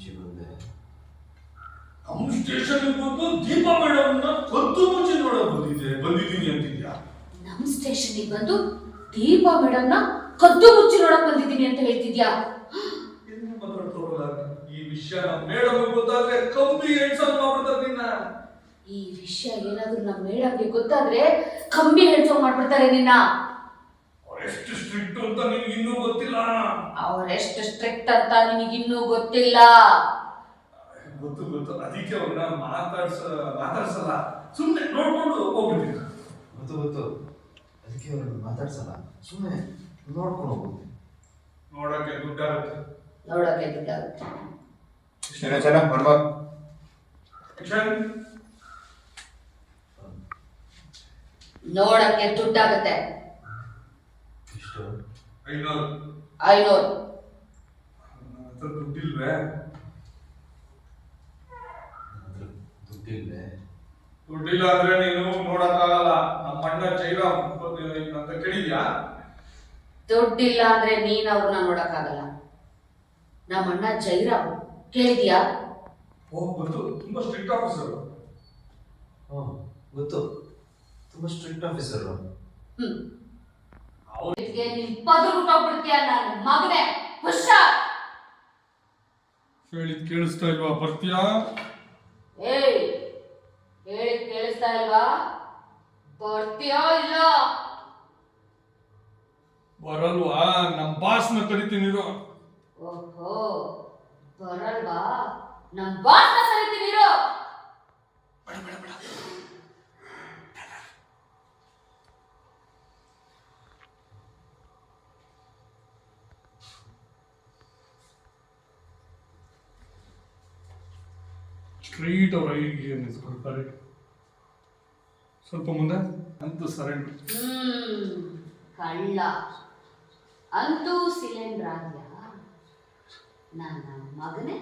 ಮುಂಚೆ ಬಂದೆ. ನಮ್ಮ ಸ್ಟೇಷನ್ ಬಂದು ದೀಪಾ ಮೇಡಮ್ನ ಕದ್ದು ಮುಚ್ಚಿ ಬಂದಿದ್ದೀನಿ ಅಂತಿದ್ಯಾ? ನಮ್ಮ ಸ್ಟೇಷನ್ಗೆ ಬಂದು ದೀಪಾ ಮೇಡಮ್ನ ಕದ್ದು ಮುಚ್ಚಿ ನೋಡಕ್ ಬಂದಿದ್ದೀನಿ ಅಂತ ಹೇಳ್ತಿದ್ಯಾ? ಏನು ಮಾತಾಡ್ತಾರಲ್ಲ, ಈ ವಿಷಯ ನಮ್ಮ ಮೇಡಮ್ ಗೊತ್ತಾದ್ರೆ ಕಂಬಿ ಎಣ್ಸಲ್ ಮಾಡ್ಬಿಡ್ತಾರೆ ನಿನ್ನ. ಈ ವಿಷಯ ಏನಾದ್ರೂ ನಮ್ಮ ಮೇಡಮ್ಗೆ ಗೊತ್ತಾದ್ರೆ ಕಂಬಿ ಹೆಣ್ಸೋಗ್ ಮಾಡ್ಬಿಡ್ತಾರೆ ನಿನ್ನ. ಅವರೆಷ್ಟು ಸ್ಟ್ರಿಕ್ಟ್ ಅಂತ ನಿನ್ಗೆ ಇನ್ನೂ ಗೊತ್ತಿಲ್ಲ. ಅವರೆಷ್ಟು ಸ್ಟ್ರಿಕ್ಟ್ ಅಂತ ನಿನಗಿನ್ನೂ ಗೊತ್ತಿಲ್ಲ. ಗೊತ್ತು ಗೊತ್ತು, ಅದಕ್ಕೆ ಅವ್ರನ್ನ ಮಾತಾಡ್ಸಲ್ಲ, ಸುಮ್ಮನೆ ನೋಡ್ಕೊಂಡು ಹೋಗ್ಬಿಡ್ತೀನಿ. ಗೊತ್ತು ಗೊತ್ತು, ಅದಕ್ಕೆ ಅವ್ರನ್ನ ಮಾತಾಡ್ಸಲ್ಲ, ಸುಮ್ಮನೆ ನೋಡ್ಕೊಂಡು ಹೋಗ್ತೀನಿ. ನೋಡಕ್ಕೆ ದುಡ್ಡಾಗುತ್ತೆ. ನೋಡಕ್ಕೆ ದುಡ್ಡಾಗುತ್ತೆ. ಚೆನ್ನಾಗಿ ಬರ್ಬಾರ್ದು. ನೋಡಕ್ಕೆ ದುಡ್ಡಾಗುತ್ತೆ. ಎಷ್ಟು? 500. ದುಡ್ಡಿಲ್ವೇ? ದುಡ್ಡಿಲ್ವೇ? ದುಡ್ಡಿಲ್ಲ ಅಂದ್ರೆ ನೀನು ನೋಡಕ್ಕಾಗಲ್ಲ. ನಮ್ಮ ಅಣ್ಣ ಜೈರಾಮ್ ಅಂತ ಕೇಳಿದ್ಯಾ? ದುಡ್ಡಿಲ್ಲ ಅಂದ್ರೆ ನೀನ್ ಅವ್ರನ್ನ ನೋಡಕ್ಕಾಗಲ್ಲ. ನಮ್ಮ ಅಣ್ಣ ಜೈರಾಮ್ ಕೇಳಿದ್ಯಾ? ಗೊತ್ತು, ತುಂಬಾ ಸ್ಟ್ರಿಕ್ಟ್ ಆಫೀಸರ್. ಗೊತ್ತು, ತುಂಬಾ ಸ್ಟ್ರಿಕ್ಟ್ ಆಫೀಸರ್. ಅವ್ರಿಗೆ ನಿನ್ ಪದರ್ಬಿಟ್ಟೋಗ್ಬಿಡ್ತೀಯ ನನ್ನ ಮಗನೇ. ಹುಷಾರ್. ಹೇಳಿದ್ ಕೇಳಿಸ್ತಾ ಇಲ್ವಾ? ಬರ್ತೀಯಾ? ಏಯ್, ಹೇಳಿದ್ ಕೇಳಿಸ್ತಾ ಇಲ್ವಾ? ಬರ್ತೀಯೋ ಇಲ್ಲ? ಬರಲ್ವಾ? ನಮ್ ಬಾಸ್ನ ಕರಿತೀನಿರೋ. ಓಹೋ, ಬರಲ್ವಾ? ನಮ್ ಬಾಸ್ನ ಕರಿತೀನಿರೋ. ಬೇಡ ಬೇಡ ಬೇಡ. ಸ್ಟ್ರೈಟ್ ಅವ್ರ ಐಗೆ ನಿಂತ್ಕೊಳ್ತಾರೆ. ಸ್ವಲ್ಪ ಮುಂದೆ ಅಂತೂ ಸರೆಂಡರ್. ಕಳ್ಳ ಅಂತೂ ಸಿಲಿಂಡರ್ ಆಗ್ಯಾ ನನ್ನ ಮಗನೇ.